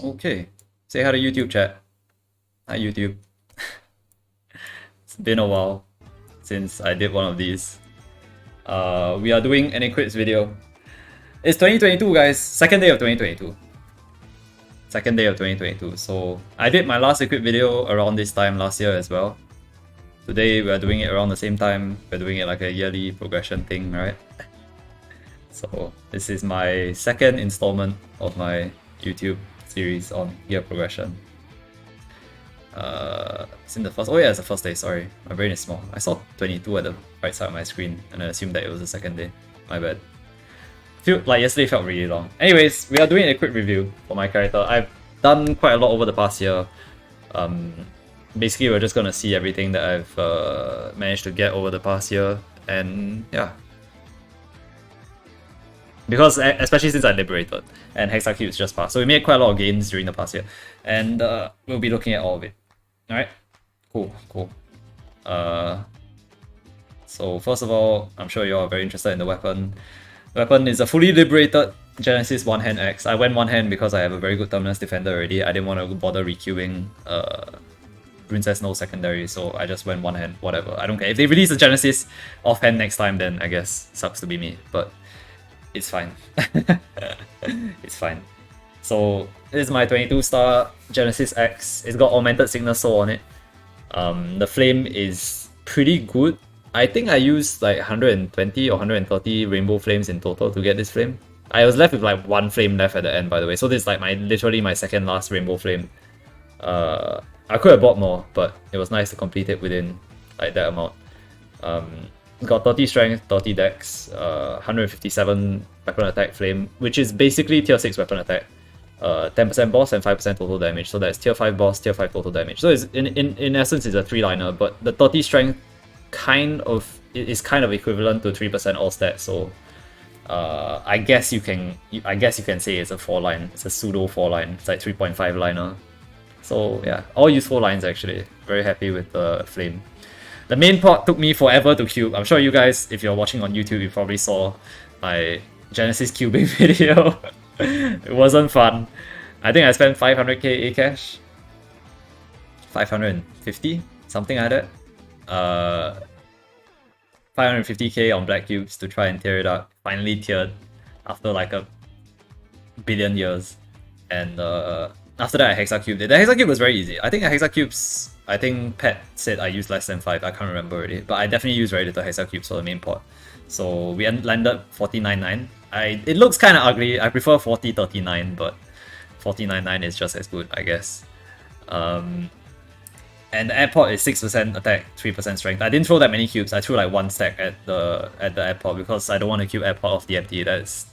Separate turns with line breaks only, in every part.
Okay. Say hi to YouTube chat. Hi YouTube. It's been a while since I did one of these. We are doing an Equips video. It's 2022 guys, second day of 2022. Second day of 2022. So I did my last Equip video around this time last year as well. Today we are doing it around the same time. We're doing it like a yearly progression thing, right? So this is my second installment of my YouTube series on gear progression. It's in the first. Oh yeah, it's the first day. Sorry, my brain is small. I saw 22 at the right side of my screen, and I assumed that it was the second day. My bad. Feel like yesterday felt really long. Anyways, we are doing a quick review for my character. I've done quite a lot over the past year. Basically, we're just gonna see everything that I've managed to get over the past year, and yeah. Because especially since I liberated and Hexacubes just passed, so we made quite a lot of gains during the past year, and we'll be looking at all of it. All right, cool. So first of all, I'm sure you're very interested in the weapon. The weapon is a fully liberated Genesis one-hand axe. I went one-hand because I have a very good Terminus Defender already. I didn't want to bother requeuing Princess No secondary, so I just went one-hand, whatever. I don't care. If they release the Genesis off-hand next time, then I guess sucks to be me, but it's fine. It's fine. So this is my 22-star Genesis X. It's got Augmented Signal Soul on it. The flame is pretty good. I think I used like 120 or 130 rainbow flames in total to get this flame. I was left with like one flame left at the end, by the way. So this is like literally my second last rainbow flame. I could have bought more, but it was nice to complete it within like that amount. It's got 30 strength, 30 dex, 157 weapon attack flame, which is basically tier 6 weapon attack. 10% boss and 5% total damage. So that's tier 5 boss, tier 5 total damage. So it's, in essence, it's a 3-liner, but the 30 strength is kind of equivalent to 3% all stats. So I guess you can say it's a 4-line. It's a pseudo 4-line. It's like 3.5 liner. So yeah, all useful lines actually. Very happy with the flame. The main part took me forever to cube. I'm sure you guys, if you're watching on YouTube, you probably saw my Genesis cubing video. It wasn't fun. I think I spent 500k A cash. 550? Something like that. 550k on black cubes to try and tear it up. Finally tiered after like a billion years. And after that I hexacubed it. The hexacube was very easy. I think hexacubes, I think Pat said I used less than 5, I can't remember already. But I definitely used very little hexacubes for the main pot. So we landed 40.99. It looks kind of ugly. I prefer 40.39, but 40.99 is just as good, I guess. And the airport is 6% attack, 3% strength. I didn't throw that many cubes. I threw like one stack at the airport because I don't want to cube airport off the empty. That's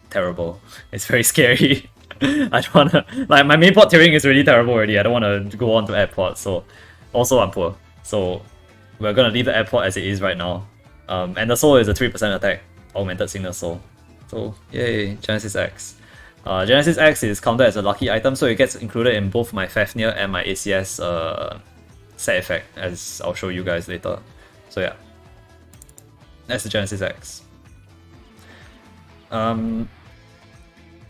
terrible. It's very scary. I don't wanna, like, my main pot tiering is really terrible already. I don't want to go on to airport. So also I'm poor. So we're gonna leave the airport as it is right now. And the soul is a 3% attack, augmented signal soul. So yay, Genesis X. Genesis X is counted as a lucky item, so it gets included in both my Fafnir and my ACS set effect, as I'll show you guys later. So yeah, that's the Genesis X.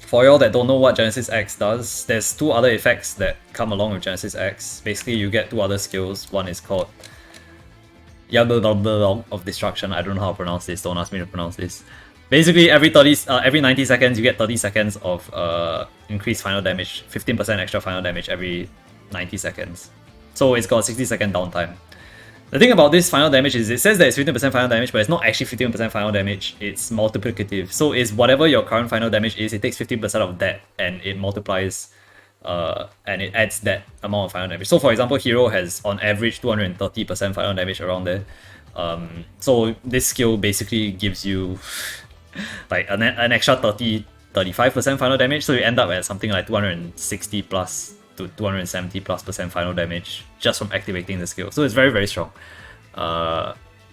For y'all that don't know what Genesis X does, there's two other effects that come along with Genesis X. Basically, you get two other skills. One is called of Destruction. I don't know how to pronounce this, don't ask me to pronounce this. Basically, every 90 seconds, you get 30 seconds of increased final damage, 15% extra final damage every 90 seconds. So it's got a 60-second downtime. The thing about this final damage is it says that it's 15% final damage, but it's not actually 15% final damage, it's multiplicative. So it's whatever your current final damage is, it takes 15% of that and it multiplies and it adds that amount of final damage. So for example, Hero has on average 230% final damage around there. So this skill basically gives you like an extra 35% final damage, so you end up at something like 260 plus to 270 plus % final damage just from activating the skill. So it's very, very strong.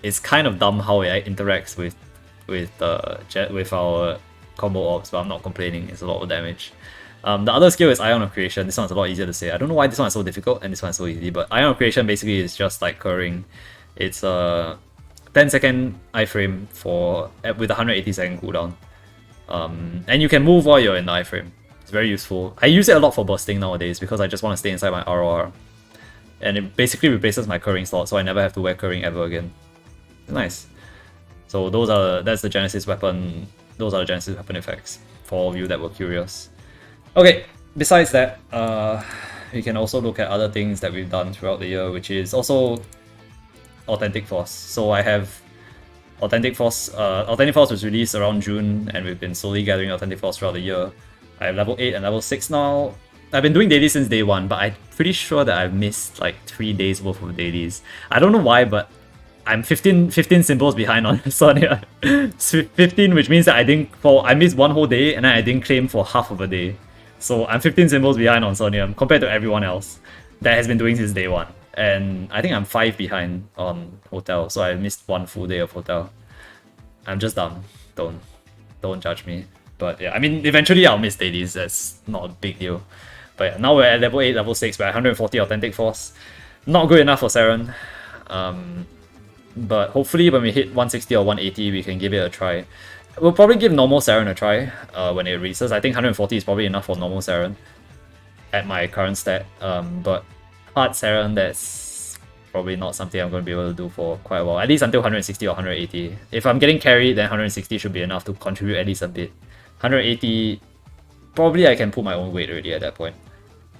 It's kind of dumb how it interacts with our combo ops, but I'm not complaining. It's a lot of damage. The other skill is Ion of Creation. This one's a lot easier to say. I don't know why this one is so difficult and this one's so easy, but Ion of Creation basically is just like curring. It's a 10-second iframe with 180-second cooldown. And you can move while you're in the iframe. It's very useful. I use it a lot for bursting nowadays because I just want to stay inside my ROR. And it basically replaces my curring slot, so I never have to wear curring ever again. It's nice. So that's the Genesis weapon. Those are the Genesis weapon effects for all of you that were curious. Okay, besides that, we can also look at other things that we've done throughout the year, which is also Authentic Force. So I have Authentic Force. Authentic Force was released around June, and we've been slowly gathering Authentic Force throughout the year. I have level 8 and level 6 now. I've been doing dailies since day 1, but I'm pretty sure that I've missed like 3 days worth of dailies. I don't know why, but I'm 15 symbols behind on Sonya. 15, which means that I missed 1 whole day and then I didn't claim for half of a day. So I'm 15 symbols behind on Sonya compared to everyone else that has been doing since day 1. And I think I'm 5 behind on Hotel, so I missed 1 full day of Hotel. I'm just dumb. Don't judge me. But yeah, I mean, eventually I'll miss dailies. That's not a big deal. But yeah, now we're at level 8, level 6. We're at 140 Authentic Force. Not good enough for Siren. But hopefully when we hit 160 or 180, we can give it a try. We'll probably give normal Siren a try when it releases. I think 140 is probably enough for normal Siren at my current stat. But hard Siren, that's probably not something I'm going to be able to do for quite a while. At least until 160 or 180. If I'm getting carried, then 160 should be enough to contribute at least a bit. 180, probably I can put my own weight already at that point.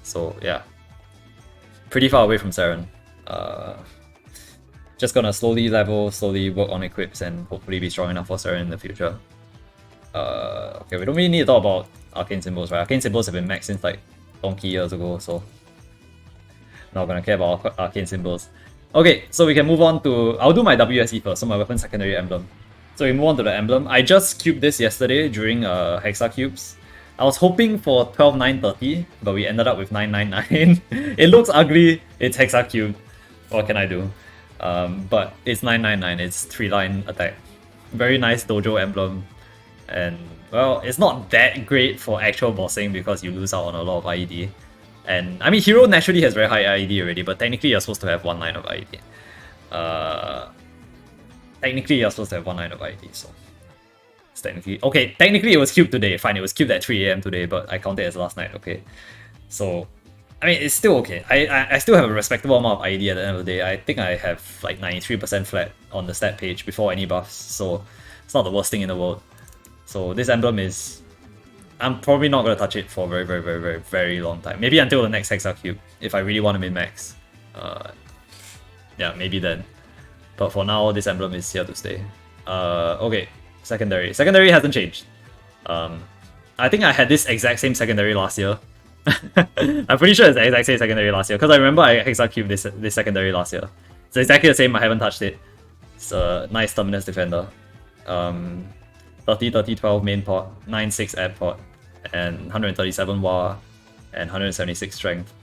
So yeah, pretty far away from Siren. Just gonna slowly level, slowly work on equips, and hopefully be strong enough for Siren in the future. Okay, we don't really need to talk about arcane symbols, right? Arcane symbols have been maxed since like donkey years ago, so not gonna care about arcane symbols. Okay, so we can move on to... I'll do my WSE first, so my weapon secondary emblem. So we move on to the emblem. I just cubed this yesterday during Hexa cubes. I was hoping for 12,930, but we ended up with 999. It looks ugly, it's Hexa cubed. What can I do? But it's 999, it's 3-line attack. Very nice dojo emblem. And, well, it's not that great for actual bossing because you lose out on a lot of IED. And, I mean, Hero naturally has very high IED already, but technically you're supposed to have 1 line of IED. Technically you're supposed to have 1 line of IED, so... It's technically... Okay, technically it was cubed today, fine, it was cubed at 3 AM today, but I counted as last night, okay. So... I mean, it's still okay. I still have a respectable amount of ID at the end of the day. I think I have like 93% flat on the stat page before any buffs, so it's not the worst thing in the world. So this emblem is... I'm probably not going to touch it for a very long time. Maybe until the next Hexa cube, if I really want to min-max. Yeah, maybe then. But for now, this emblem is here to stay. Okay, secondary. Secondary hasn't changed. I think I had this exact same secondary last year. I'm pretty sure it's the exact same secondary last year because I remember I Hexa cubed this secondary last year. It's exactly the same, I haven't touched it. It's a nice Terminus Defender. 30-30-12 main pot, 9-6 add pot, and 137 Wa and 176 strength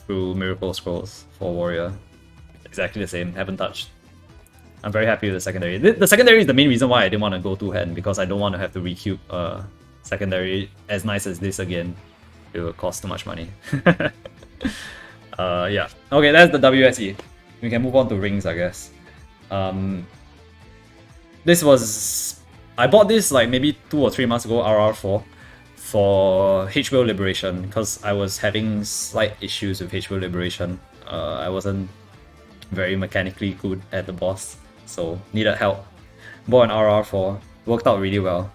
through Miracle Scrolls for Warrior. Exactly the same, haven't touched. I'm very happy with the secondary. The secondary is the main reason why I didn't want to go two-hand, because I don't want to have to recube secondary as nice as this again. It will cost too much money. Yeah. Okay, that's the WSE. We can move on to rings, I guess. This was... I bought this like maybe 2 or 3 months ago, RR4, for H-Will Liberation, because I was having slight issues with H-Will Liberation. I wasn't very mechanically good at the boss, so needed help. Bought an RR4, worked out really well.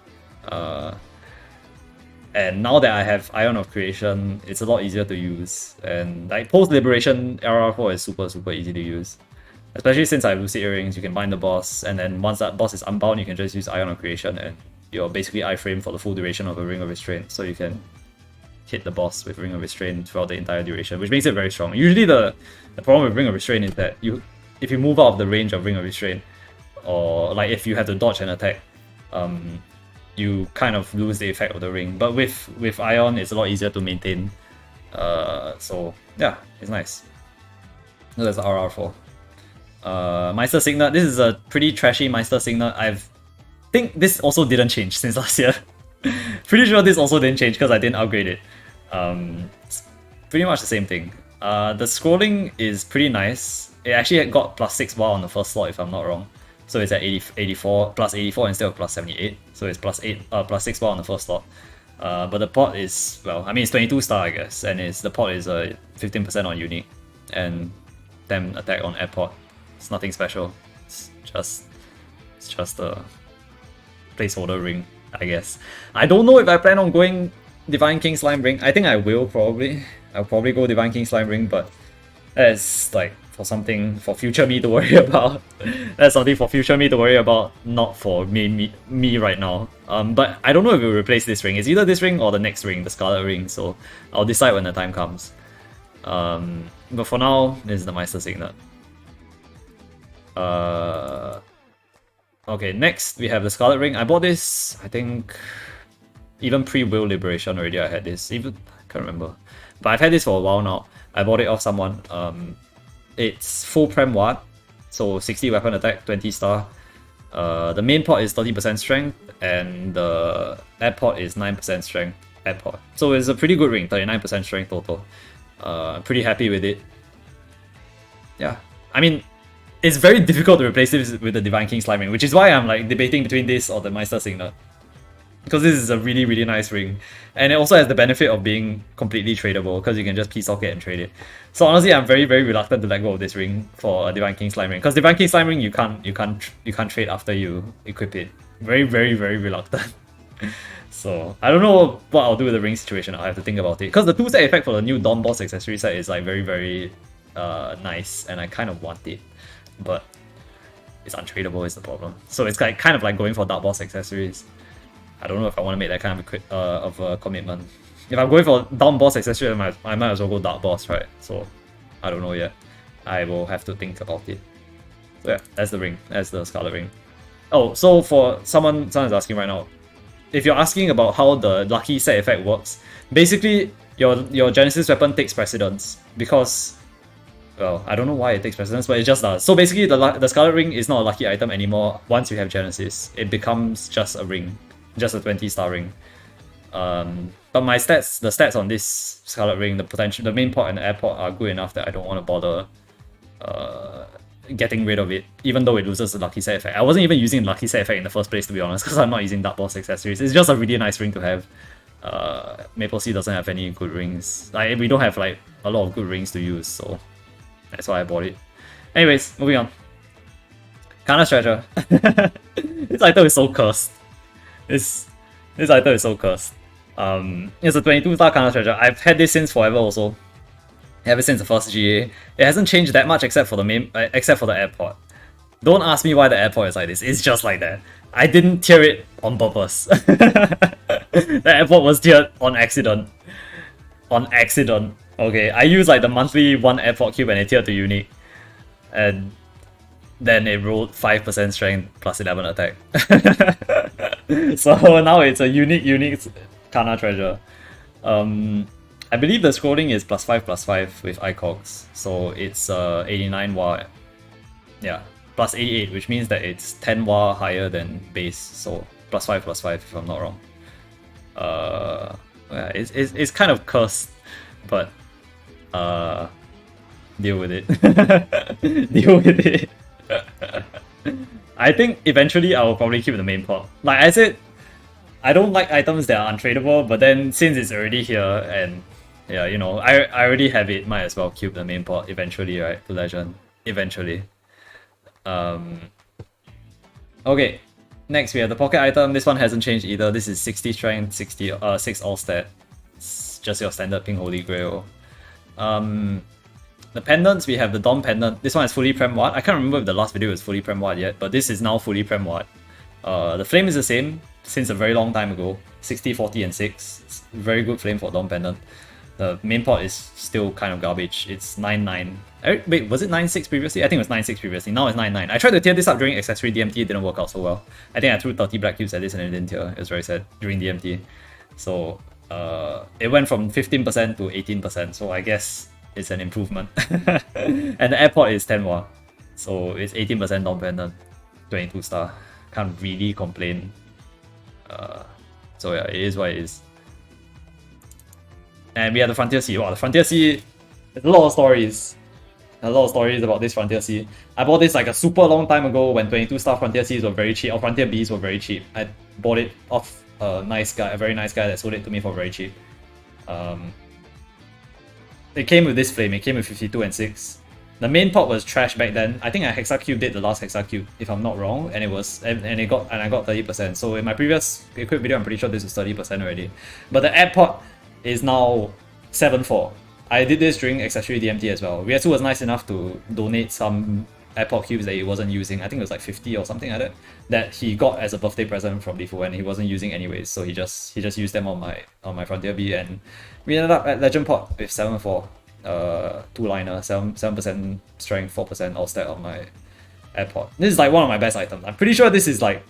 And now that I have Ion of Creation, it's a lot easier to use. And like post-Liberation, RR4 is super easy to use. Especially since I have Lucid Earrings, you can bind the boss, and then once that boss is unbound, you can just use Ion of Creation, and you're basically iframe for the full duration of a Ring of Restraint. So you can hit the boss with Ring of Restraint throughout the entire duration, which makes it very strong. Usually the problem with Ring of Restraint is that if you move out of the range of Ring of Restraint, or like if you have to dodge an attack, you kind of lose the effect of the ring. But with Ion, it's a lot easier to maintain. So yeah, it's nice. So that's the RR4. Meister Signet. This is a pretty trashy Meister Signet. I think this also didn't change since last year. Pretty sure this also didn't change because I didn't upgrade it. It's pretty much the same thing. The scrolling is pretty nice. It actually got +6 bar on the first slot if I'm not wrong. So it's at 84 instead of +78. So it's +6 bar on the first slot. But the pot is, well, I mean, it's 22 star, I guess, and the pot is 15% on unique and 10 attack on air pot. It's nothing special. It's just a placeholder ring, I guess. I don't know if I plan on going Divine King Slime Ring. I think I will probably. I'll probably go Divine King Slime Ring, but that's like for future me to worry about. That's something for future me to worry about, not for me right now. But I don't know if it will replace this ring. It's either this ring or the next ring, the Scarlet Ring. So I'll decide when the time comes. But for now, this is the Meister Signet. Okay, next we have the Scarlet Ring. I bought this, I think, even pre-Will Liberation already. I had this. Even I can't remember, but I've had this for a while now. I bought it off someone. It's full Prem Ward, so 60 weapon attack, 20 star. The main pot is 30% strength, and the air pot is 9% strength air pot. So it's a pretty good ring, 39% strength total. Pretty happy with it. Yeah, I mean, it's very difficult to replace this with the Divine King Slime Ring, which is why I'm like debating between this or the Meister Signet. Because this is a really, really nice ring. And it also has the benefit of being completely tradable, because you can just P-socket and trade it. So honestly, I'm very, very reluctant to let go of this ring for a Divine King Slime Ring. Because Divine King Slime Ring, you can't trade after you equip it. Very, very, very reluctant. So I don't know what I'll do with the ring situation. I'll have to think about it. Because the 2-set effect for the new Dawn Boss accessory set is like very, very nice, and I kind of want it. But it's untradeable is the problem. So it's like kind of like going for Dark Boss accessories. I don't know if I want to make that kind of a commitment. If I'm going for Down Boss accessory, I might as well go Dark Boss, right? So I don't know yet. I will have to think about it. So yeah, that's the ring. That's the Scarlet Ring. Oh, so for someone's asking right now, if you're asking about how the lucky set effect works, basically your Genesis weapon takes precedence because, well, I don't know why it takes precedence, but it just does. So basically, the Scarlet Ring is not a lucky item anymore once you have Genesis. It becomes just a ring. Just a 20-star ring. But my stats, the stats on this Scarlet Ring, the main pot and the air pot are good enough that I don't want to bother getting rid of it, even though it loses the lucky set effect. I wasn't even using the lucky set effect in the first place, to be honest, because I'm not using Dark Boss accessories. It's just a really nice ring to have. Maplestory doesn't have any good rings. We don't have like a lot of good rings to use, so that's why I bought it. Anyways, moving on. Karna's Treasure. This item is so cursed. This item is so cursed. It's a 22-star Karna's Treasure. I've had this since forever also. Ever since the first GA. It hasn't changed that much except for the airport. Don't ask me why the airport is like this. It's just like that. I didn't tier it on purpose. The airport was tiered on accident. On accident. Okay, I used like the monthly 1 airport cube and it tiered to unique. And then it rolled 5% strength plus 11 attack. So now it's a unique Karna Treasure. I believe the scrolling is +5/+5 with ICOGs, so it's 89 Wa. Yeah, plus 88, which means that it's 10 Wa higher than base, so +5/+5 if I'm not wrong. Yeah, it's kind of cursed, but deal with it. Deal with it. I think eventually I will probably keep the main pot. Like I said, I don't like items that are untradeable, but then since it's already here and yeah, you know, I already have it, might as well keep the main pot eventually, right? To Legend. Eventually. Okay. Next we have the pocket item. This one hasn't changed either. This is 60 strength, 6 all stat. It's just your standard pink holy grail. The pendants, we have the Dawn Pendant. This one is fully Prem Ward. I can't remember if the last video was fully Prem Ward yet, but this is now fully Prem Ward. The flame is the same since a very long time ago. 60, 40, and 6. It's very good flame for Dawn Pendant. The main pot is still kind of garbage. It's 9-9. Wait, was it 9-6 previously? I think it was 9-6 previously. Now it's 9-9. I tried to tier this up during accessory DMT. It didn't work out so well. I think I threw 30 black cubes at this and it didn't tier. It was very sad during DMT. So it went from 15% to 18%. So I guess it's an improvement. And the airport is 10 Wa. So it's 18% Dawn Pendant. 22 star. Can't really complain. So yeah, it is what it is. And we have the Frontier Sea. Wow, the Frontier Sea, there's a lot of stories. A lot of stories about this Frontier Sea. I bought this like a super long time ago when 22 star Frontier Seas were very cheap, or Frontier Bees were very cheap. I bought it off a very nice guy that sold it to me for very cheap. It came with this flame. It came with 52 and 6. The main pot was trash back then. I think I Hexacube did the last Hexacube, if I'm not wrong, and I got 30%. So in my previous equip video, I'm pretty sure this was 30% already. But the add pot is now 7-4. I did this during Accessory DMT as well. Rietsu was nice enough to donate some AirPod cubes that he wasn't using. I think it was like 50 or something like that he got as a birthday present from Lifu, and he wasn't using anyways. So he just used them on my Frontier B, and we ended up at Legend Pot with 7-4. 2-liner, 7% strength, 4% all stat on my AirPod. This is like one of my best items. I'm pretty sure this is like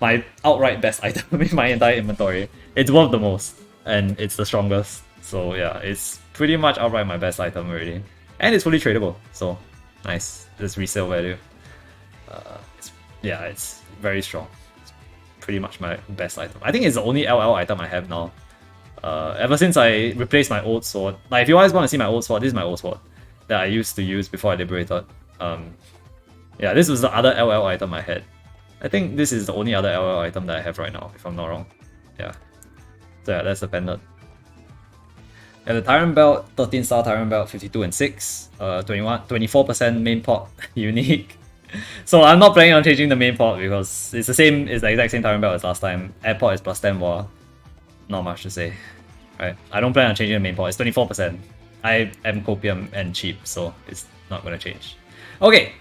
my outright best item in my entire inventory. It's one of the most, and it's the strongest. So yeah, it's pretty much outright my best item already. And it's fully tradable, so nice. This resale value. It's very strong. It's pretty much my best item. I think it's the only LL item I have now. Ever since I replaced my old sword. Like, if you guys want to see my old sword, this is my old sword that I used to use before I liberated. Yeah, this was the other LL item I had. I think this is the only other LL item that I have right now, if I'm not wrong. Yeah. So yeah, that's the pendant. And the Tyrant Belt, 13-star Tyrant Belt, 52 and 6, 24% main pot, unique. So I'm not planning on changing the main pot because it's the exact same Tyrant Belt as last time. Air pot is plus 10 war. Not much to say. Right. I don't plan on changing the main pot, it's 24%. I am copium and cheap, so it's not gonna change. Okay.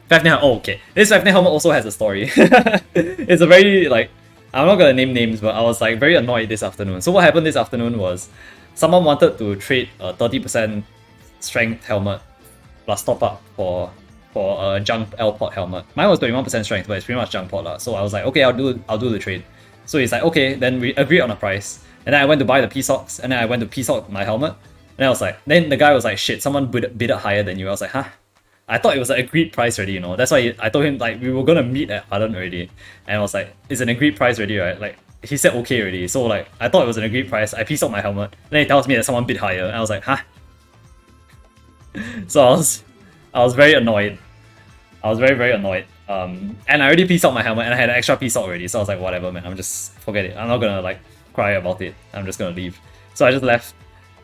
Fafnir, okay. This Fafnir helmet also has a story. It's a very, like, I'm not gonna name names, but I was like very annoyed this afternoon. So what happened this afternoon was someone wanted to trade a 30% strength helmet plus top up for a junk L pot helmet. Mine was 21% strength, but it's pretty much junk pot lah. So I was like, okay, I'll do the trade. So he's like, okay, then we agreed on a price. And then I went to buy the P-Socks, and then I went to P-Sock my helmet. And I was like, then the guy was like, shit, someone bid it higher than you. I was like, huh? I thought it was an agreed price already, you know. That's why I told him, like, we were gonna meet at Ardent already. And I was like, it's an agreed price already, right? Like, he said okay already. So, like, I thought it was an agreed price. I P-Sock my helmet. Then he tells me that someone bid higher. And I was like, huh? So I was very annoyed. I was very, very annoyed. And I already P-Socked my helmet, and I had an extra P-Sock already. So I was like, whatever, man. I'm just forget it. I'm not gonna like cry about it. I'm just gonna leave. So I just left.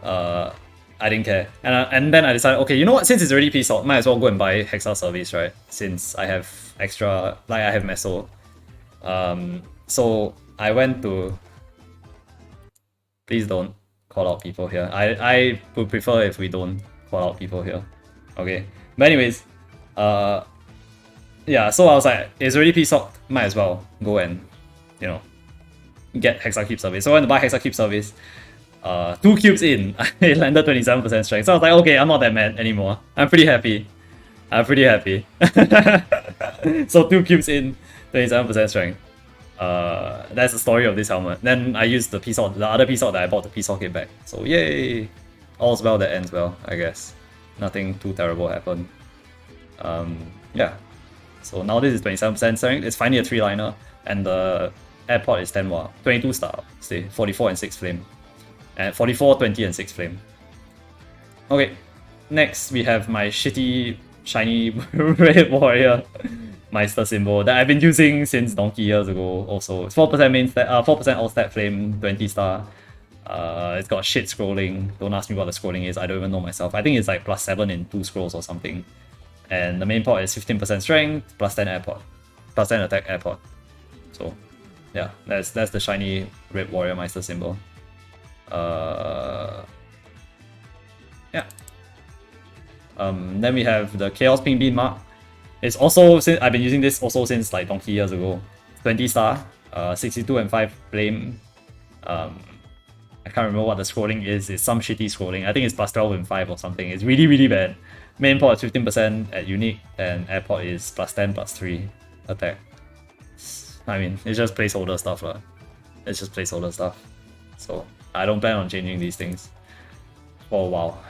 I didn't care. And then I decided, okay, you know what? Since it's already P-Socked, might as well go and buy Hexa Service, right? Since I have extra, like I have Meso. So I went to. Please don't call out people here. I would prefer if we don't call out people here. Okay. But anyways, yeah, so I was like, it's already P-Socked, might as well go and, you know, get Hexacube Service. So I went to buy Hexacube Service. 2 cubes in, it landed 27% strength. So I was like, okay, I'm not that mad anymore. I'm pretty happy. So 2 cubes in, 27% strength. That's the story of this helmet. Then I used the other P-Sock that I bought to P-Sock it back. So yay! All's well that ends well, I guess. Nothing too terrible happened. Yeah. So now this is 27% strength. It's finally a 3-liner, and the airport is 10 war, 22 star, say 44 and 6 flame, and 44, 20 and 6 flame. Okay, next we have my shitty shiny red warrior Meister symbol that I've been using since donkey years ago. Also, it's 4% main stat, 4% all stat flame, 20 star. It's got shit scrolling. Don't ask me what the scrolling is. I don't even know myself. I think it's like +7 in 2 scrolls or something. And the main pot is 15% strength, +10 airport, +10 attack airport. So, yeah, that's the shiny red warrior Meister symbol. Yeah. Then we have the Chaos Ping Bean mark. It's also, I've been using this also since like donkey years ago. 20 star, 62 and 5 flame. I can't remember what the scrolling is. It's some shitty scrolling. I think it's +12 and 5 or something. It's really, really bad. Main port is 15% at unique, and airport is +10, +3 attack. I mean, it's just placeholder stuff lah. It's just placeholder stuff. So I don't plan on changing these things for a while.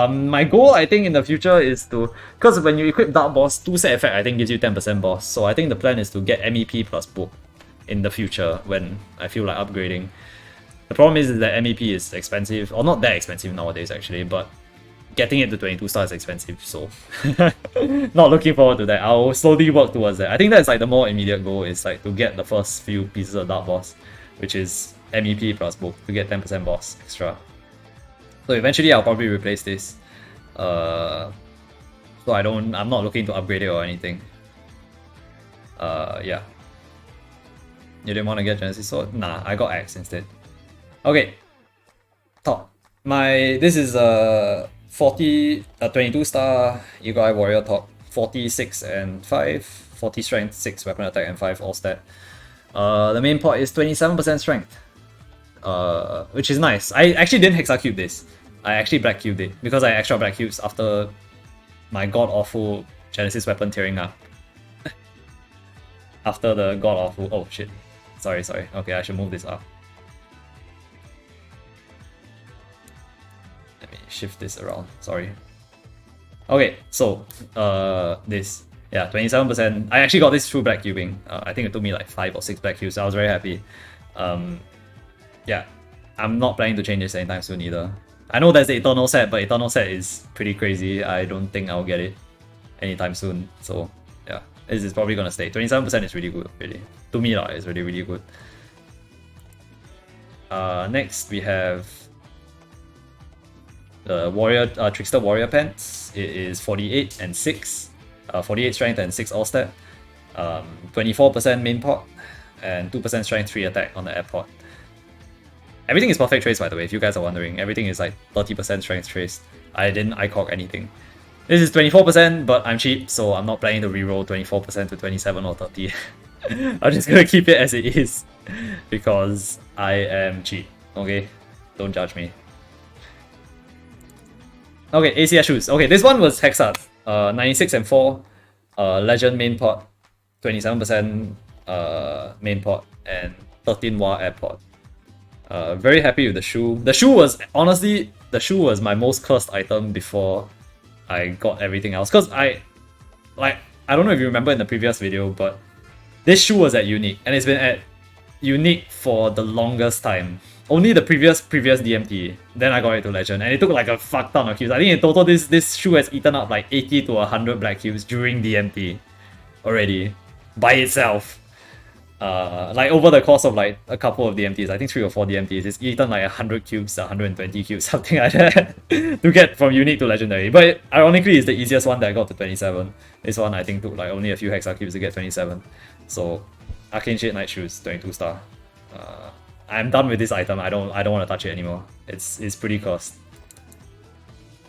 My goal, I think, in the future is to, because when you equip Dark Boss, 2 set effect I think gives you 10% boss. So I think the plan is to get MEP plus book in the future when I feel like upgrading. The problem is that MEP is expensive, or not that expensive nowadays actually, but getting it to 22 stars is expensive, so not looking forward to that. I'll slowly work towards that. I think that's like the more immediate goal, is like to get the first few pieces of Dark Boss. which is MEP plus book to get 10% boss extra. So eventually I'll probably replace this. So I'm not looking to upgrade it or anything. Yeah. You didn't want to get Genesis Sword? Nah, I got Axe instead. Okay. Top. This is a 22 star Eagle Eye Warrior top. 46 and 5, 40 strength, 6 weapon attack and 5 all stat. The main pot is 27% strength. Which is nice. I actually didn't hexacube this. I actually black cubed it because I extra black cubes after my god awful Genesis weapon tearing up. After the god awful. Oh shit. Sorry. Okay, I should move this up. Let me shift this around. Sorry. Okay, so this. Yeah, 27%. I actually got this through black cubing. I think it took me like 5 or 6 black cubes, so I was very happy. Yeah, I'm not planning to change this anytime soon either. I know there's the Eternal set, but Eternal set is pretty crazy. I don't think I'll get it anytime soon. So yeah, this is probably gonna stay. 27% is really good, really. To me, it's really, really good. Next we have the Trickster Warrior Pants. It is 48 and 6. 48 strength and 6 all stat. 24% main pot and 2% strength 3 attack on the air pot. Everything is perfect trace, by the way, if you guys are wondering. Everything is like 30% strength trace. I didn't ICOG anything. This is 24%, but I'm cheap, so I'm not planning to reroll 24% to 27 or 30. I'm just gonna keep it as it is because I am cheap. Okay, don't judge me. Okay, ACS shoes. Okay, this one was Hexart. 96 and 4. Legend main pot. 27% main pot and 13 Wa air pot. Very happy with the shoe. The shoe was honestly my most cursed item before I got everything else. Cause I don't know if you remember in the previous video, but this shoe was at unique and it's been at unique for the longest time. Only the previous DMT. Then I got it to legend and it took like a fuck ton of cubes. I think in total this shoe has eaten up like 80 to 100 black cubes during DMT already by itself. Like over the course of like a couple of DMTs, I think 3 or 4 DMTs, it's eaten like 100 cubes, 120 cubes, something like that to get from unique to legendary. But ironically, it's the easiest one that I got to 27. This one I think took like only a few hexa cubes to get 27. So Arcane Shade Night Shoes, 22 star. I'm done with this item. I don't want to touch it anymore. It's pretty cursed.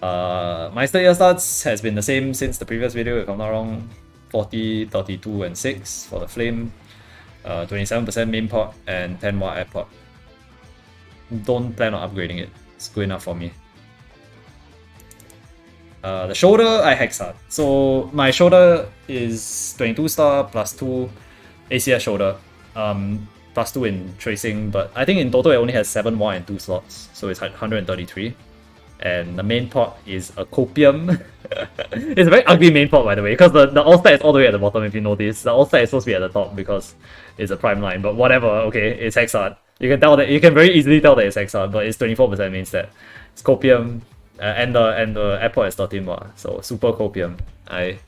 My year stats has been the same since the previous video, if I'm not wrong. 40, 32, and 6 for the flame. 27% main pot and 10 watt air pot. Don't plan on upgrading it. It's good enough for me. The shoulder I hexed. So my shoulder is 22 star plus 2 ACS shoulder. Plus 2 in tracing, but I think in total it only has 7 watt and 2 slots, so it's 133. And the main pot is a copium. It's a very ugly main pot, by the way, because the all stat is all the way at the bottom. If you notice, the all stat is supposed to be at the top because it's a prime line. But whatever, okay, it's hexart. You can very easily tell that it's hexart, but it's 24% main stat. It's copium, and the airport is 13 bar, so super copium. I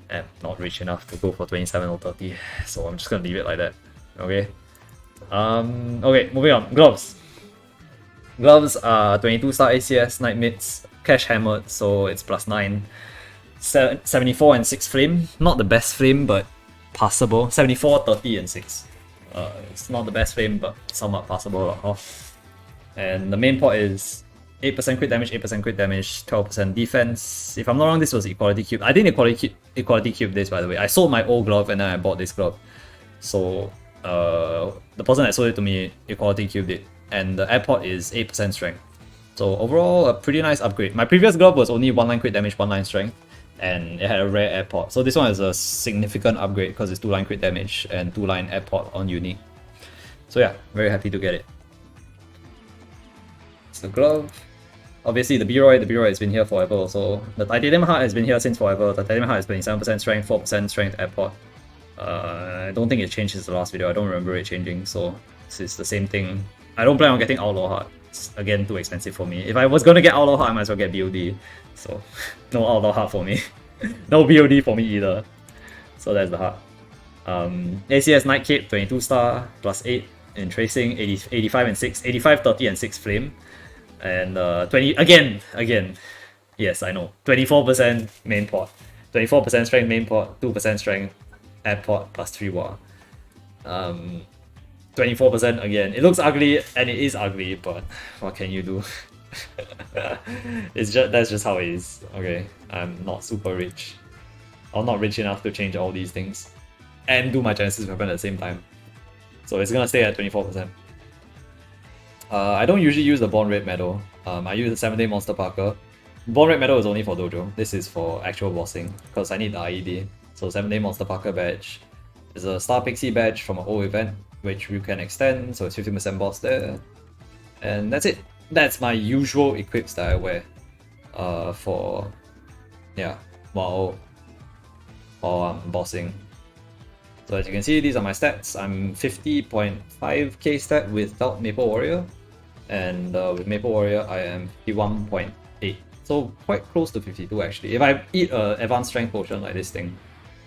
am not rich enough to go for 27 or 30, so I'm just gonna leave it like that. Okay. Okay, moving on. Gloves. Gloves are 22 star ACS, Night Mids, Cash Hammered, so it's plus 9. 74 and 6 flame. Not the best flame, but passable. 74, 30, and 6. It's not the best flame, but somewhat passable. And the main pot is 8% crit damage, 8% crit damage, 12% defense. If I'm not wrong, this was Equality Cube. I think Equality Cube this, by the way. I sold my old glove and then I bought this glove. So the person that sold it to me Equality Cubed it. And the airport is 8% strength. So overall, a pretty nice upgrade. My previous glove was only 1 line crit damage, 1 line strength, and it had a rare airport. So this one is a significant upgrade because it's 2 line crit damage and 2 line airport on unique. So yeah, very happy to get it. It's the glove. Obviously the B-Roy has been here forever also. The Titanium Heart has been here since forever. The Titanium Heart is 27% strength, 4% strength airport. I don't think it changed since the last video. I don't remember it changing, so it's the same thing. I don't plan on getting Outlaw Heart. It's again too expensive for me. If I was gonna get Outlaw Heart, I might as well get BOD. So no Outlaw Heart for me. No BOD for me either. So that's the heart. ACS Night Cape, 22 star, plus 8. in tracing, 85 and 6, 85, 30 and 6 flame, and 20 again. Yes, I know. 24% main pot, 24% strength main pot, 2% strength add pot plus 3 war. 24% again. It looks ugly and it is ugly, but what can you do? That's just how it is. Okay, I'm not super rich. I'm not rich enough to change all these things and do my Genesis weapon at the same time. So it's gonna stay at 24%. I don't usually use the Born Red medal. I use the 7-day Monster Parker. Born Red medal is only for dojo. This is for actual bossing because I need the IED. So 7-day Monster Parker badge is a Star Pixie badge from an old event which you can extend, so it's 15% boss there. And that's it. That's my usual equips that I wear while bossing. So as you can see, these are my stats. I'm 50.5k stat without Maple Warrior, and with Maple Warrior I am 51.8. So quite close to 52 actually. If I eat an advanced strength potion like this thing,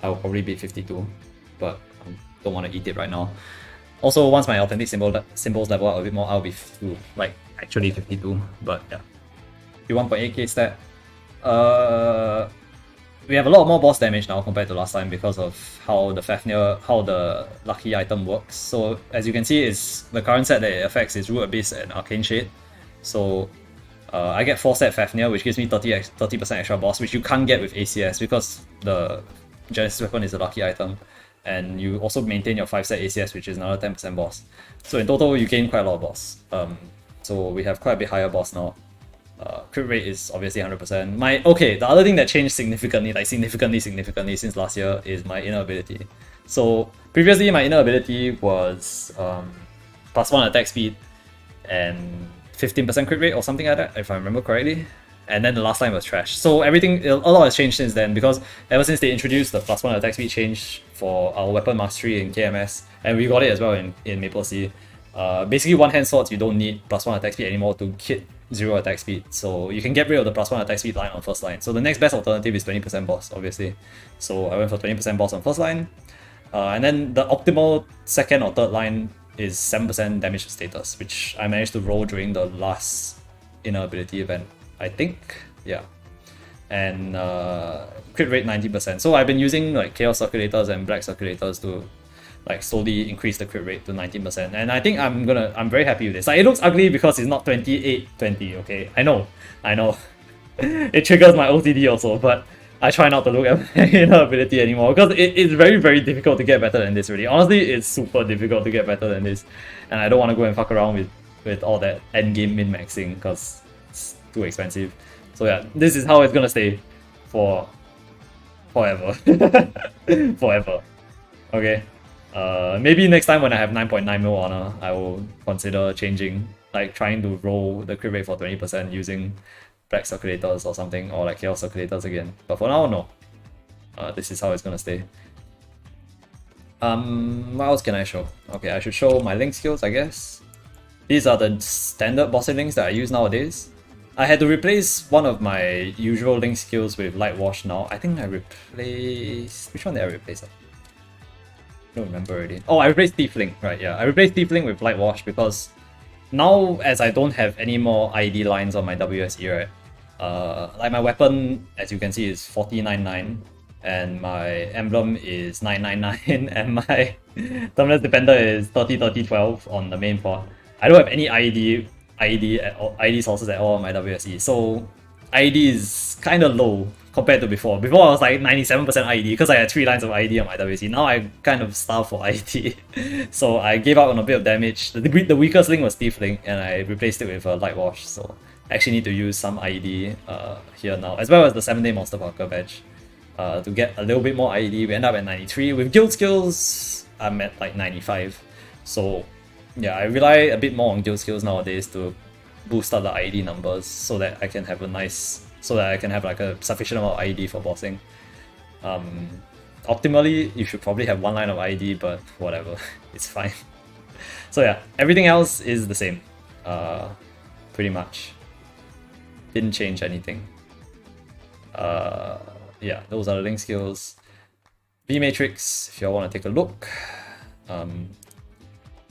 I will probably be 52, but I don't want to eat it right now. Also, once my authentic symbols level out a bit more, I'll be actually 52, but yeah. 51.8k stat. We have a lot more boss damage now compared to last time because of how the lucky item works. So as you can see, the current set that it affects is Root Abyss and Arcane Shade. So I get 4 set Fafnir, which gives me 30% extra boss, which you can't get with ACS because the Genesis weapon is a lucky item. And you also maintain your 5 set ACS, which is another 10% boss. So in total, you gain quite a lot of boss. So we have quite a bit higher boss now. Crit rate is obviously 100%. The other thing that changed significantly since last year is my inner ability. So previously my inner ability was +1 attack speed and 15% crit rate or something like that, if I remember correctly. And then the last time was trash. So a lot has changed since then, because ever since they introduced the +1 attack speed change for our weapon mastery in KMS, and we got it as well in Maplestory. Basically one-hand swords you don't need +1 attack speed anymore to hit 0 attack speed. So you can get rid of the +1 attack speed line on first line. So the next best alternative is 20% boss, obviously. So I went for 20% boss on first line. And then the optimal second or third line is 7% damage to status, which I managed to roll during the last inner ability event, I think. Yeah. And crit rate 90%. So I've been using like Chaos Circulators and Black Circulators to like slowly increase the crit rate to 19%. And I think I'm very happy with this. Like, it looks ugly because it's not 28-20, okay? I know. It triggers my OCD also, but I try not to look at my inner ability anymore because it's very, very difficult to get better than this, really. Honestly, it's super difficult to get better than this. And I don't want to go and fuck around with all that endgame min-maxing because it's too expensive. So yeah, this is how it's gonna stay for forever. Forever. Okay. Maybe next time when I have 9.9 mil honor, I will consider changing, like trying to roll the crit rate for 20% using Black Circulators or something, or like Chaos Circulators again. But for now, no. This is how it's gonna stay. What else can I show? Okay, I should show my link skills, I guess. These are the standard bossing links that I use nowadays. I had to replace one of my usual link skills with Light Wash now. I think I replaced... Which one did I replace? I don't remember already. Oh, I replaced Thief Link, right, yeah. I replaced Thief Link with Light Wash because now, as I don't have any more ID lines on my WSE, right? Like my weapon, as you can see, is 4099, and my emblem is 999, and my Terminus Defender is 30-30-12 on the main port. I don't have any ID sources at all on my WSE, so ID is kind of low compared to before. Before I was like 97% ID because I had 3 lines of ID on my WSE. Now I kind of starve for ID. So I gave up on a bit of damage. The weakest link was Thief Link, and I replaced it with a Light Wash. So I actually need to use some ID here now, as well as the 7-day Monster Parker badge to get a little bit more ID. We end up at 93. With guild skills, I'm at like 95. So yeah, I rely a bit more on guild skills nowadays to boost up the ID numbers so that I can have like a sufficient amount of ID for bossing. Optimally, you should probably have 1 line of ID, but whatever, it's fine. So yeah, everything else is the same, pretty much. Didn't change anything. Yeah, those are the link skills. V Matrix, if y'all want to take a look.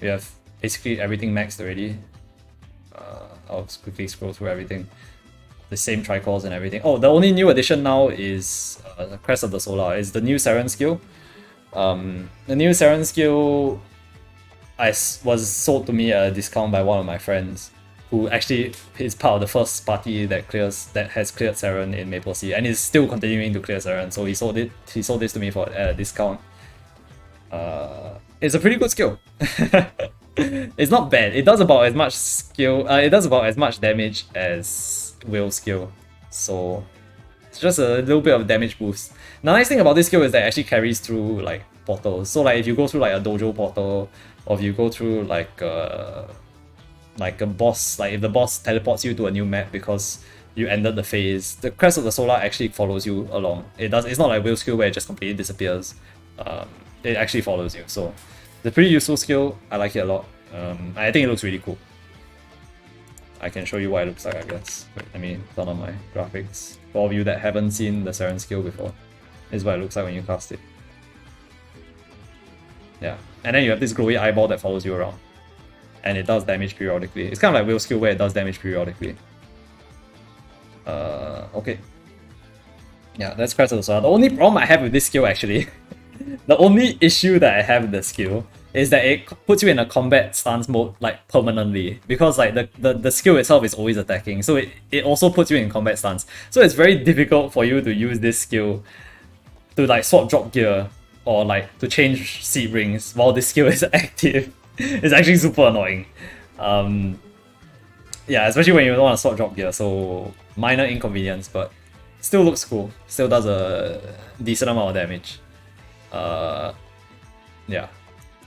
We have basically everything maxed already. I'll quickly scroll through everything. The same tricores and everything. Oh, the only new addition now is the Crest of the Solar. It's the new Siren Skill. The new Siren Skill was sold to me at a discount by one of my friends, who actually is part of the first party that has cleared Siren in Maplestory and is still continuing to clear Siren. So he sold this to me for at a discount. It's a pretty good skill. It's not bad. It does about as much skill. It does about as much damage as Will skill. So it's just a little bit of damage boost. The nice thing about this skill is that it actually carries through like portals. So like if you go through like a dojo portal, or if you go through like a boss, like if the boss teleports you to a new map because you ended the phase, the Crest of the Solar actually follows you along. It's not like Will skill where it just completely disappears. It actually follows you. So it's a pretty useful skill. I like it a lot. I think it looks really cool. I can show you what it looks like, I guess. Wait, let me turn on my graphics. For all of you that haven't seen the Siren Skill before, this is what it looks like when you cast it. Yeah, and then you have this glowy eyeball that follows you around. And it does damage periodically. It's kind of like Will skill where it does damage periodically. Okay. Yeah, that's Crest of the Solar. The only problem I have with this skill actually, the only issue that I have with the skill is that it puts you in a combat stance mode like permanently, because like the skill itself is always attacking, so it also puts you in combat stance. So it's very difficult for you to use this skill to like swap drop gear or like to change seed rings while this skill is active. It's actually super annoying. Yeah, especially when you don't want to swap drop gear, so minor inconvenience, but still looks cool. Still does a decent amount of damage. Yeah,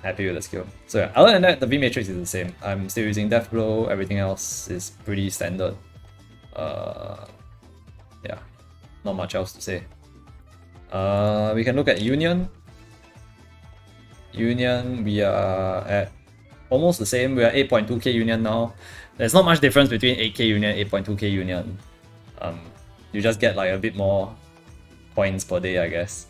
happy with the skill. So yeah, other than that, the V matrix is the same. I'm still using Death Blow. Everything else is pretty standard. Yeah, not much else to say. We can look at Union. Union, we are at almost the same. We are 8.2k Union now. There's not much difference between 8k Union and 8.2k Union. You just get like a bit more points per day, I guess.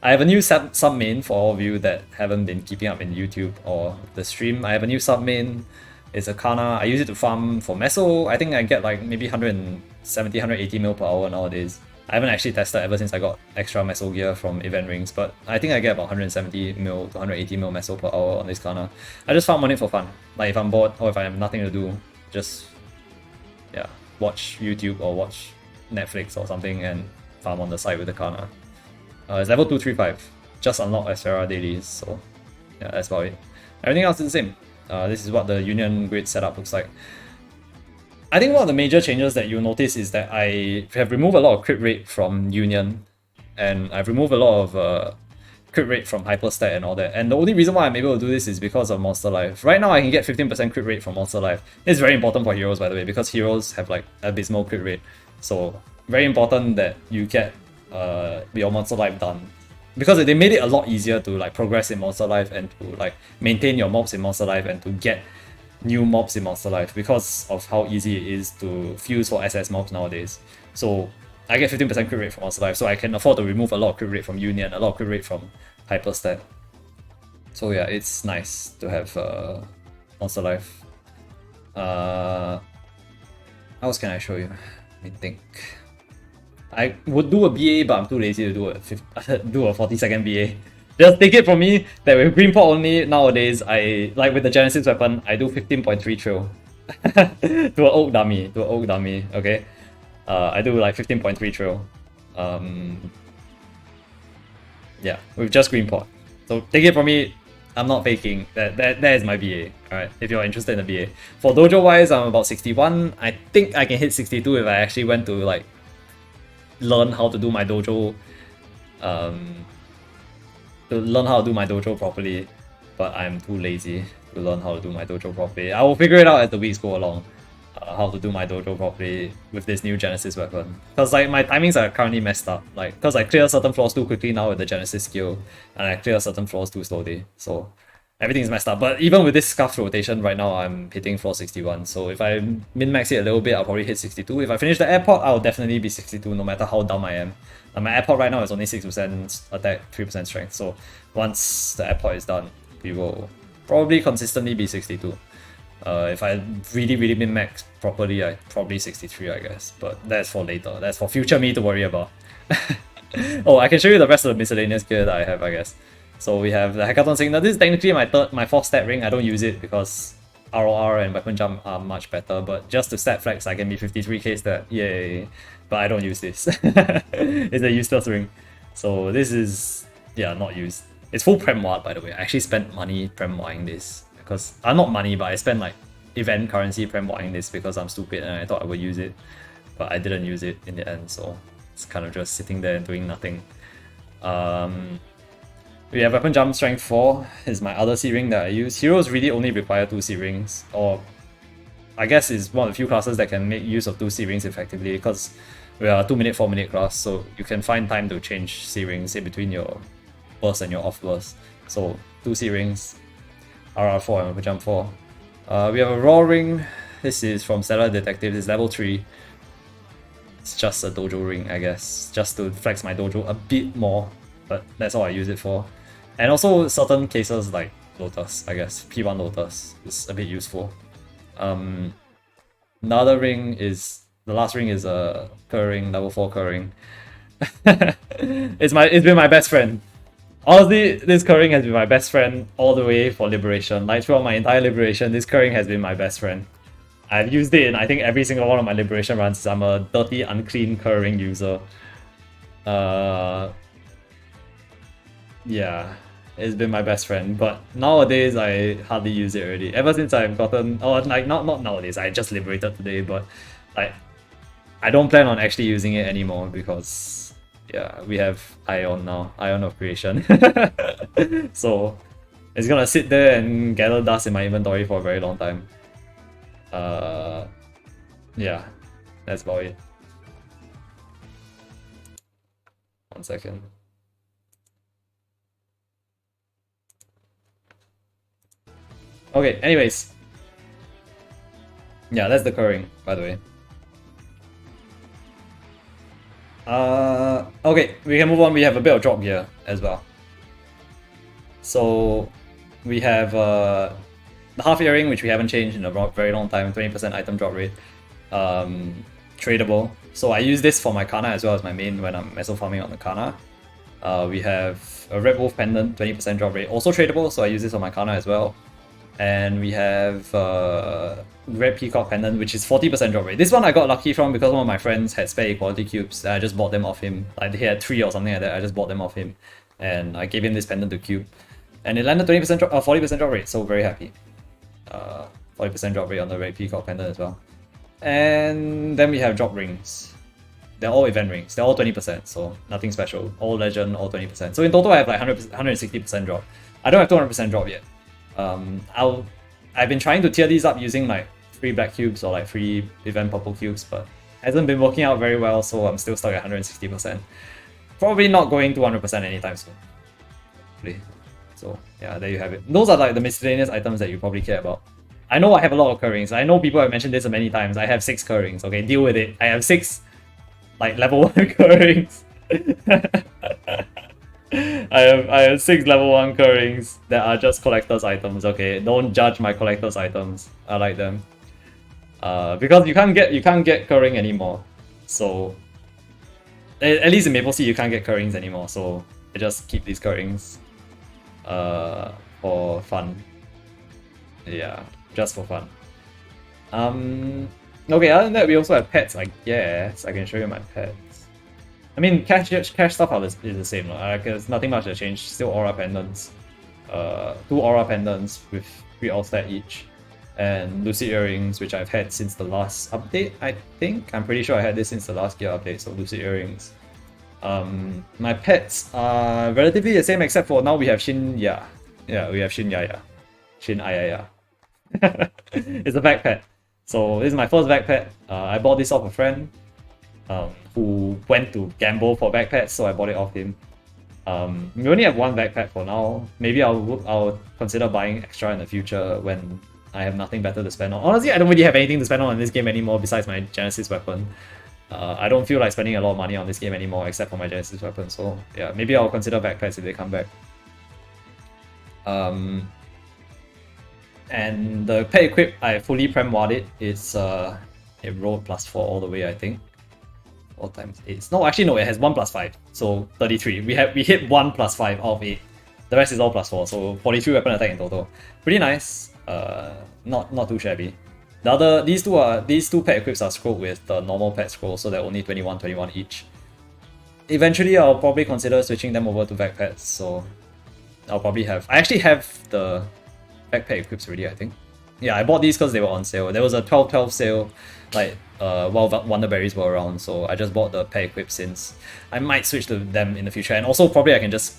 I have a new sub main for all of you that haven't been keeping up in YouTube or the stream. I have a new sub main. It's a Kana. I use it to farm for Meso. I think I get like maybe 170, 180 mil per hour nowadays. I haven't actually tested ever since I got extra Meso gear from event rings, but I think I get about 170 mil to 180 mil Meso per hour on this Kana. I just farm on it for fun. Like if I'm bored or if I have nothing to do, just yeah, watch YouTube or watch Netflix or something and farm on the side with the Kana. It's level 235, just unlocked Esfera dailies, so yeah, that's about it. Everything else is the same. This is what the Union grid setup looks like. I think one of the major changes that you'll notice is that I have removed a lot of crit rate from Union, and I've removed a lot of crit rate from Hyperstat and all that. And the only reason why I'm able to do this is because of Monster Life. Right now I can get 15% crit rate from Monster Life. It's very important for heroes, by the way, because heroes have like abysmal crit rate. So very important that you get your Monster Life done, because they made it a lot easier to like progress in Monster Life and to like maintain your mobs in Monster Life and to get new mobs in Monster Life because of how easy it is to fuse for SS mobs nowadays. So I get 15% crit rate from Monster Life, so I can afford to remove a lot of crit rate from Union, a lot of crit rate from Hyperstat. So yeah, it's nice to have Monster Life. What else can I show you? Let me think. I would do a BA, but I'm too lazy to do a 40-second BA. Just take it from me that with Green Pot only nowadays, I like with the Genesis weapon, I do 15.3 trill to an oak dummy. Okay, I do like 15.3 trill. Yeah, with just Green Pot. So take it from me, I'm not faking. That is my BA. Alright, if you're interested in the BA. For dojo wise, I'm about 61. I think I can hit 62 if I actually went to like learn how to do my dojo properly, but I'm too lazy to learn how to do my dojo properly. I will figure it out as the weeks go along, how to do my dojo properly with this new Genesis weapon. Because like my timings are currently messed up, like because I clear certain floors too quickly now with the Genesis skill, and I clear certain floors too slowly, so everything's messed up. But even with this scuff rotation right now, I'm hitting floor 61, so if I min-max it a little bit, I'll probably hit 62. If I finish the airport, I'll definitely be 62 no matter how dumb I am. And my airport right now is only 6% attack, 3% strength, so once the airport is done, we will probably consistently be 62. If I really min-max properly, I probably 63, I guess. But that's for later. That's for future me to worry about. Oh, I can show you the rest of the miscellaneous gear that I have, I guess. So we have the Hackathon Signal. This is technically my 4th stat ring. I don't use it because ROR and weapon jump are much better, but just to stat flex, I can be 53k stat. Yay! But I don't use this. It's a useless ring. So this is, yeah, not used. It's full Prem Ward, by the way. I actually spent money Prem Warding this because, not money, but I spent like event currency Prem Warding this because I'm stupid and I thought I would use it, but I didn't use it in the end, so it's kind of just sitting there doing nothing. We have Weapon Jump Strength 4 is my other C ring that I use. Heroes really only require 2 C rings, or I guess it's one of the few classes that can make use of 2 C rings effectively because we are a 2-minute, 4-minute class, so you can find time to change C rings in between your burst and your off burst. So 2 C rings, RR4 and Weapon Jump 4. We have a Raw ring. This is from Stellar Detective. It's level 3. It's just a dojo ring, I guess, just to flex my dojo a bit more, but that's all I use it for. And also certain cases like Lotus, I guess, P1 Lotus is a bit useful. Another ring is, the last ring is a Cur ring, level 4 Cur ring. It's been my best friend. Honestly, this Cur ring has been my best friend all the way for Liberation. Like throughout my entire Liberation, this Cur ring has been my best friend. I've used it in I think every single one of my Liberation runs. I'm a dirty, unclean Cur ring user. Yeah, it's been my best friend, but nowadays I hardly use it already. Ever since I've gotten, oh, like not nowadays, I just liberated today, but like I don't plan on actually using it anymore because yeah, we have Ion now, Ion of Creation. So it's gonna sit there and gather dust in my inventory for a very long time. Yeah, that's about it. 1 second. Okay, anyways. Yeah, that's the Cur ring, by the way. Okay, we can move on. We have a bit of drop gear as well. So we have the half earring, which we haven't changed in a very long time, 20% item drop rate. Tradable. So I use this for my Kana as well as my main when I'm meso farming on the Kana. We have a Red Wolf Pendant, 20% drop rate, also tradable, so I use this on my Kana as well. And we have Red Peacock Pendant, which is 40% drop rate. This one I got lucky from because one of my friends had spare equality cubes. I just bought them off him. Like he had 3 or something like that. I just bought them off him, and I gave him this pendant to cube, and it landed 20% 40% drop rate. So very happy. 40% drop rate on the Red Peacock Pendant as well. And then we have drop rings. They're all event rings. They're all 20%, so nothing special. All legend, all 20%. So in total, I have like 160% drop. I don't have 200% drop yet. I've been trying to tier these up using like free black cubes or like free event purple cubes, but hasn't been working out very well, so I'm still stuck at 160%. Probably not going to 100% anytime soon. Hopefully. So yeah, there you have it. Those are like the miscellaneous items that you probably care about. I know I have a lot of Cur rings. I know people have mentioned this many times. I have 6 Cur rings. Okay, deal with it. I have 6 like level 1 Cur rings. I have 6 level 1 Cur rings that are just collector's items. Okay, don't judge my collector's items. I like them. Because you can't get Cur ring anymore. So at least in Maple Sea you can't get Cur rings anymore. So I just keep these Cur rings for fun. Yeah, just for fun. Okay, other than that, we also have pets, I guess. I can show you my pets. I mean, cash stuff is the same. There's nothing much that changed. Still aura pendants. 2 aura pendants with 3 all-stat each. And lucid earrings, which I've had since the last update, I think. I'm pretty sure I had this since the last gear update, so lucid earrings. My pets are relatively the same, except for now we have Shin Ya. Yeah, we have Shin Yaya. Shin Ayaya. It's a back pet. So this is my first back pet. I bought this off a friend who went to gamble for back pets, so I bought it off him. We only have 1 back pet for now. Maybe I'll consider buying extra in the future when I have nothing better to spend on. Honestly, I don't really have anything to spend on in this game anymore besides my Genesis weapon. I don't feel like spending a lot of money on this game anymore except for my Genesis weapon, so yeah, maybe I'll consider back pets if they come back. And the pet equip, I fully prem-ward it. It's it rolled +4 all the way, I think. 4 times 8. No, actually no, it has 1 + 5. So 33. We hit 1 + 5 out of 8. The rest is all +4, so 43 weapon attack in total. Pretty nice. Not too shabby. These two pet equips are scrolled with the normal pet scroll, so they're only 21 each. Eventually I'll probably consider switching them over to Vec pets, so I'll probably have... I actually have the Vec pet equips already, I think. Yeah, I bought these because they were on sale. There was a 12/12 sale, like while Wonderberries were around, so I just bought the pet equip since I might switch to them in the future. And also probably I can just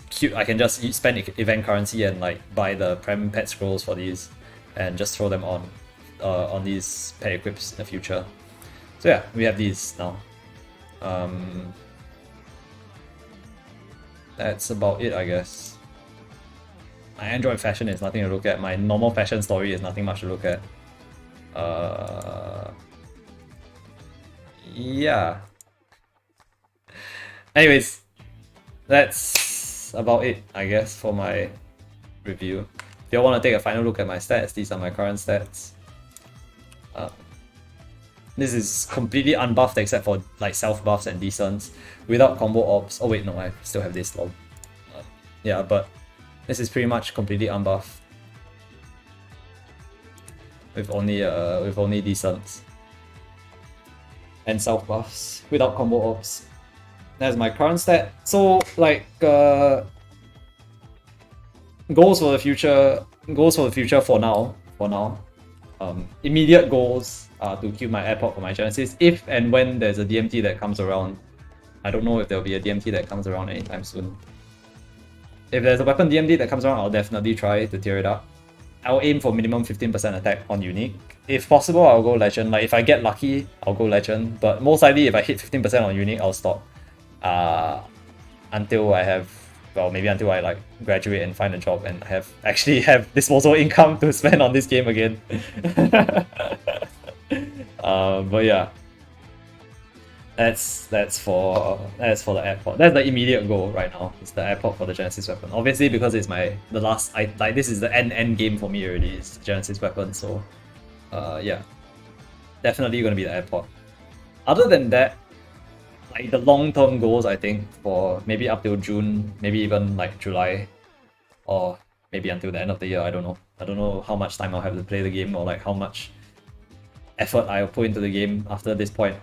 spend event currency and like buy the Prem pet scrolls for these and just throw them on these pet equips in the future. So yeah, we have these now. That's about it, I guess. My Android fashion is nothing to look at. My normal fashion story is nothing much to look at. Yeah. Anyways, that's about it, I guess, for my review. If you want to take a final look at my stats, these are my current stats. This is completely unbuffed except for like self buffs and decents, without combo ops. Oh wait, no, I still have this lol. Yeah, but this is pretty much completely unbuffed with only decents and self buffs without combo ops. That's my current stat. So like goals for the future for now. Immediate goals are to queue my airport for my Genesis if and when there's a DMT that comes around. I don't know if there'll be a DMT that comes around anytime soon. If there's a weapon DMT that comes around, I'll definitely try to tier it up. I'll aim for minimum 15% attack on unique. If possible, I'll go legend. Like if I get lucky, I'll go legend. But most likely, if I hit 15% on unique, I'll stop. Until I have, well, maybe until I like graduate and find a job and actually have disposable income to spend on this game again. But yeah, that's for the airport. That's the immediate goal right now. It's the airport for the Genesis weapon. Obviously, because it's the last. This is the end game for me already. It's the Genesis weapon. So, yeah, definitely gonna be the airport. Other than that, like the long-term goals, I think for maybe up till June, maybe even like July, or maybe until the end of the year. I don't know. I don't know how much time I'll have to play the game or like how much effort I'll put into the game after this point.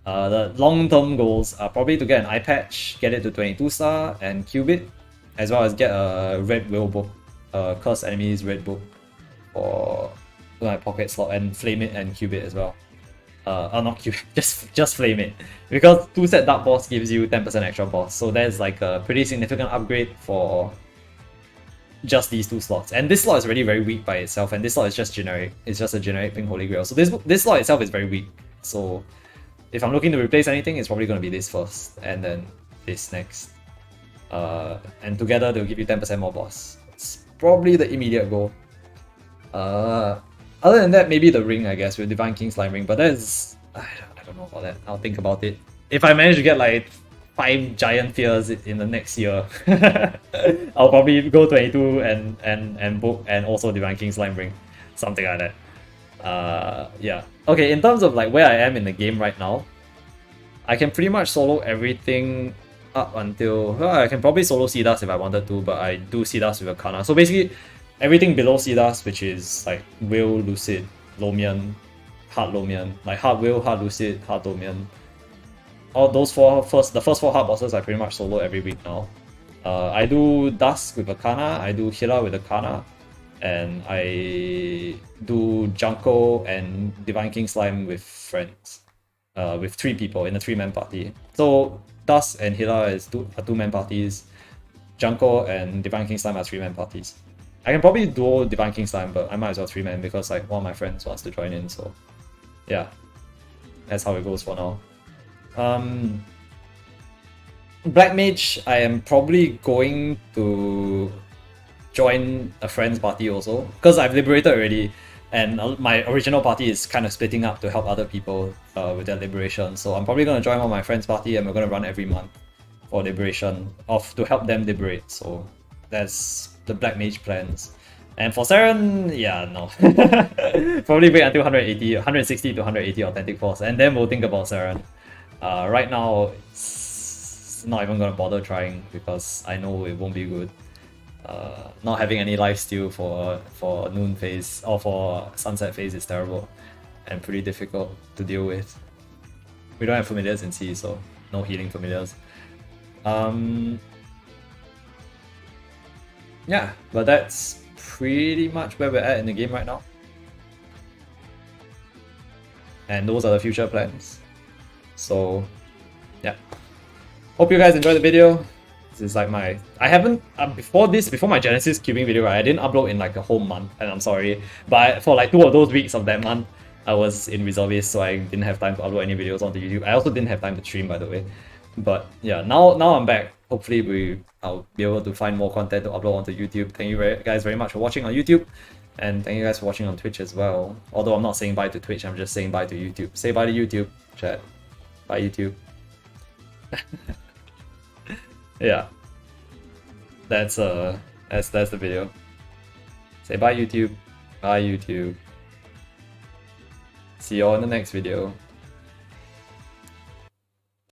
The long-term goals are probably to get an eye patch, get it to 22 star, and cube it, as well as get a red whale book, curse enemies red book for my pocket slot, and flame it and cube it as well. Not cube, just flame it, because 2-set dark boss gives you 10% extra boss, so that's like a pretty significant upgrade for just these 2 slots. And this slot is already very weak by itself, and this slot is just generic. It's just a generic pink holy grail. So this slot itself is very weak. So if I'm looking to replace anything, it's probably going to be this first, and then this next. And together they'll give you 10% more boss. It's probably the immediate goal. Other than that, maybe the ring, I guess, with Divine King Slime Ring, but that is... I don't know about that. I'll think about it. If I manage to get like 5 giant fears in the next year, I'll probably go 22 and book, and also Divine King Slime Ring. Something like that. Yeah. Okay, in terms of like where I am in the game right now, I can pretty much solo everything up until... Well, I can probably solo Seedas if I wanted to, but I do Seedas with Arcana. So basically, everything below Seedas, which is like Will, Lucid, Lomian, Hard Lomian, like Hard Will, Hard Lucid, Hard Lomian. All those the first 4 hard bosses I pretty much solo every week now. I do Dusk with Arcana, I do Hila with Arcana, and I do Junko and Divine King Slime with friends. With 3 people in a 3-man party. So Dusk and Hila are 2-man parties. Junko and Divine King Slime are 3-man parties. I can probably duo Divine King Slime, but I might as well 3-man because like one of my friends wants to join in, so yeah. That's how it goes for now. Black Mage, I am probably going to join a friend's party also, because I've liberated already, and my original party is kind of splitting up to help other people with their liberation. So I'm probably going to join one of my friend's party, and we're going to run every month for liberation, to help them liberate. So that's the Black Mage plans. And for Siren, yeah, no. Probably wait until 180, 160 to 180 authentic force, and then we'll think about Siren. Right now, it's not even gonna bother trying because I know it won't be good. Not having any lifesteal for noon phase or for sunset phase is terrible and pretty difficult to deal with. We don't have familiars in C, so no healing familiars. Yeah, but that's pretty much where we're at in the game right now. And those are the future plans. So, yeah. Hope you guys enjoyed the video. This is like my... I haven't... before my Genesis cubing video, right, I didn't upload in like a whole month, and I'm sorry. But for like 2 of those weeks of that month, I was in reservist, so I didn't have time to upload any videos onto YouTube. I also didn't have time to stream, by the way. But yeah, now I'm back. Hopefully I'll be able to find more content to upload onto YouTube. Thank you guys very much for watching on YouTube. And thank you guys for watching on Twitch as well. Although I'm not saying bye to Twitch, I'm just saying bye to YouTube. Say bye to YouTube, chat. Bye YouTube. Yeah. That's the video. Say bye YouTube. Bye YouTube. See you all in the next video.